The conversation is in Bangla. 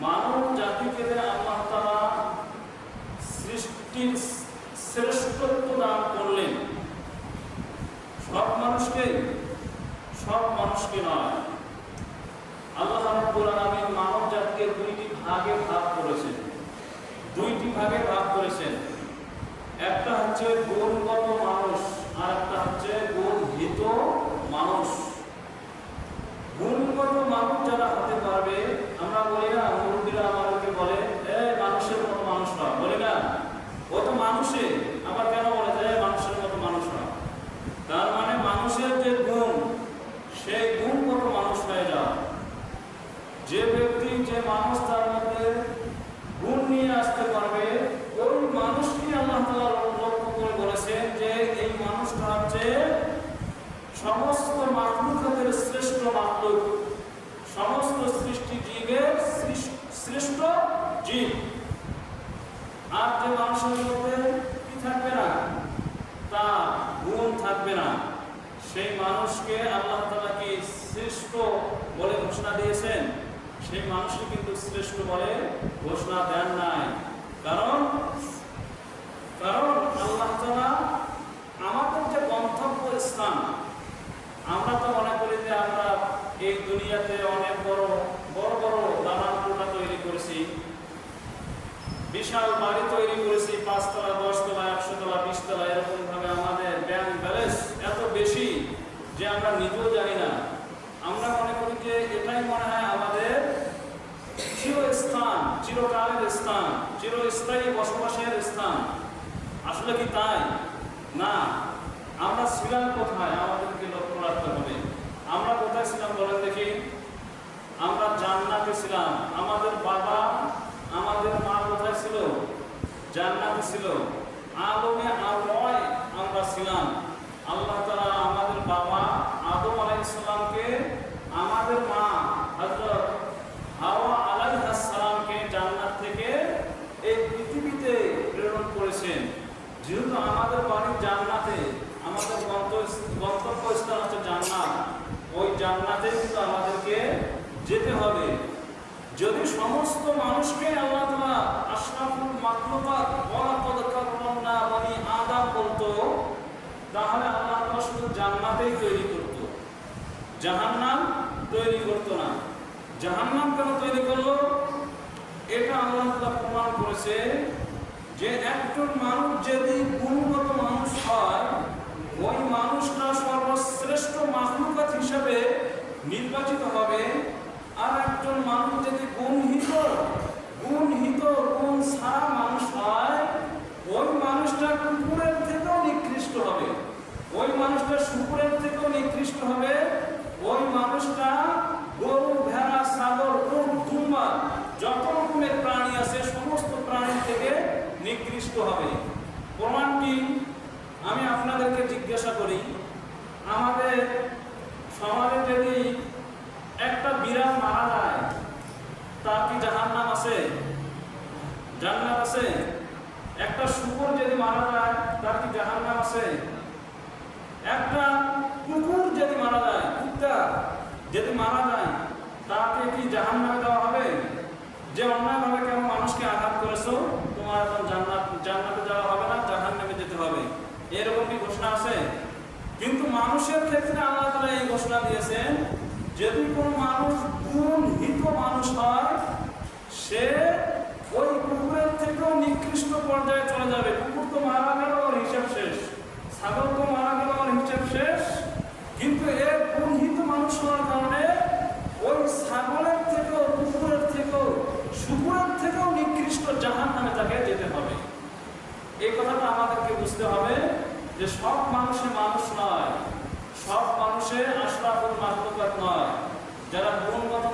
মানব জাতিকে আল্লাহ তাআলা সৃষ্টির শ্রেষ্ঠত্ব দান করলেন। সব মানুষকে নয়, আল্লাহ রাব্বুল আলামিন মানব জাতিকে দুইটি ভাগে ভাগ করেছেন। একটা হচ্ছে গুণগত মানুষ আর একটা হচ্ছে গুণহিত মানুষ। গুণগত মানুষ যারা হতে পারবে, আমরা বলি না, মুরব্বীরা আমাদেরকে বলে মানুষের মতো মানুষ না, বলি না ও তো মানুষে, আবার কেন বলে যায় মানুষের মতো মানুষ না? তার মানে মানুষের যে গুণ, সেই গুণগত মানুষ হয়ে যায়। যে ব্যক্তি, যে মানুষ তার মধ্যে গুণ নিয়ে আসতে পারবে, ওই মানুষকে আল্লাহ তাআলা লক্ষ্য করে বলেছেন যে এই মানুষটা হচ্ছে সমস্ত মাখলুকাতের শ্রেষ্ঠ মাখলুক, সমস্ত সৃষ্টি জীবের শ্রেষ্ঠ জীব। আর যে মানুষের মধ্যে কি থাকবে না, তার গুণ থাকবে না, সেই মানুষকে আল্লাহ তাআলা কি শ্রেষ্ঠ বলে ঘোষণা দিয়েছেন? সেই মানুষকে কিন্তু শ্রেষ্ঠ বলে ঘোষণা দেন নাই। কারণ আল্লাহ তাআলা আমাদের যে গন্তব্য স্থান, আমরা তো মনে করি যে আমরা এই দুনিয়াতে অনেক বড় দালান কোঠা তৈরি করেছি, বিশাল বাড়ি তৈরি করেছি, 5 তলা 10 তলা 100 তলা 20 তলা, এরকম ভাবে আমাদের ব্যাংক ব্যালেন্স এত বেশি যে আমরা নিজেও জানি না। আমরা মনে করি যে এটাই মনে হয় আমাদের চিরস্থান, চিরকালের স্থান, চিরস্থায়ী বসবাসের স্থান। আসলে কি তাই? না। আমরা ছিলাম কোথায়? আমাদেরকে লক্ষ্য রাখতে হবে। আমরা কোথায় ছিলাম বলেন দেখি? আমরা জান্নাতে ছিলাম। আমাদের বাবা, আমাদের মা কোথায় ছিল? জান্নাতে ছিল। আদমে আওয়ায় আমরা ছিলাম। আল্লাহ তাআলা আমাদের বাবা আদম আলাইহিস সালামকে, আমাদের মা হযরত হাওয়া আলাইহিস সালামকে জান্নাত থেকে এই পৃথিবীতে প্রেরণ করেছেন। যেহেতু আমাদের বাড়ি জান্নাতে, আমাদের গন্তব্যস্থান হচ্ছে জান্নাত, ওই জান্নাতে কিন্তু আমাদেরকে যেতে হবে। যদি সমস্ত মানুষকে আল্লাহ তাআলা আশরাফুল মাখলুকাত ওয়ালাকাদ কাররামনা বনি আদম বলতো, তাহলে আল্লাহ তাআলা শুধু জান্নাতেই তৈরি করত, জাহান্নাম তৈরি করত না। জাহান্নাম কেন তৈরি করলো? এটা আল্লাহ তাআলা প্রমাণ করেছে যে একজন মানুষ যদি গুণগত মানুষ হয়, ওই মানুষটা সর্বশ্রেষ্ঠ মাখলুকাত হিসেবে নির্বাচিত হবে। আর একজন মানুষ যদি গুণ ছাড়া মানুষ হয়, ওই মানুষটা কুকুরের থেকেও নিকৃষ্ট হবে, ওই মানুষটা শুকুরের থেকেও নিকৃষ্ট হবে, ওই মানুষটা গরু, ভেড়া, ছাগল, উট, দুম্বা, যত রকমের প্রাণী আছে সমস্ত প্রাণী থেকে নিকৃষ্ট হবে। প্রমাণটি আমি আপনাদেরকে জিজ্ঞাসা করি, আমাদের সমাজে যদি একটা বিড়াল মারা যায়, তার কি জাহান্নাম আছে? জান্নাত আছে? একটা শুকর যদি মারা যায়, তার কি জাহান্নাম আছে? একটা কুকুর যদি মারা যায়, কুত্তা যদি মারা যায়, তাকে কি জাহান্নামে দেওয়া হবে? যে অন্যায়ভাবে কেন মানুষকে আঘাত করেছো, তোমার এখন জান্নাতে যাওয়া হবে না, জাহান্নামে যেতে হবে, এরকম কি ঘোষণা আছে? কিন্তু মানুষের ক্ষেত্রে আল্লাহ তাআলা এই ঘোষণা দিয়েছেন, যদি কোনো মানুষ গুণহিত মানুষ হয়, সে ওই কুকুরের থেকেও নিকৃষ্ট পর্যায়ে চলে যাবে। কুকুর তো মারা গেল, ওর হিসাব শেষ। ছাগল তো মারা গেল, ওর হিসাব শেষ। কিন্তু এর গুণহিত মানুষ হওয়ার কারণে ওই ছাগলের থেকেও, কুকুরের থেকেও, শুকুরের থেকেও নিকৃষ্ট জাহান্নামে তাকে যেতে হবে। এই কথাটা আমাদেরকে বুঝতে হবে যে সব মানুষে মানুষ নয়, সব মানুষে আশরাফুল মাখলুকাত নয়। যারা গুণগত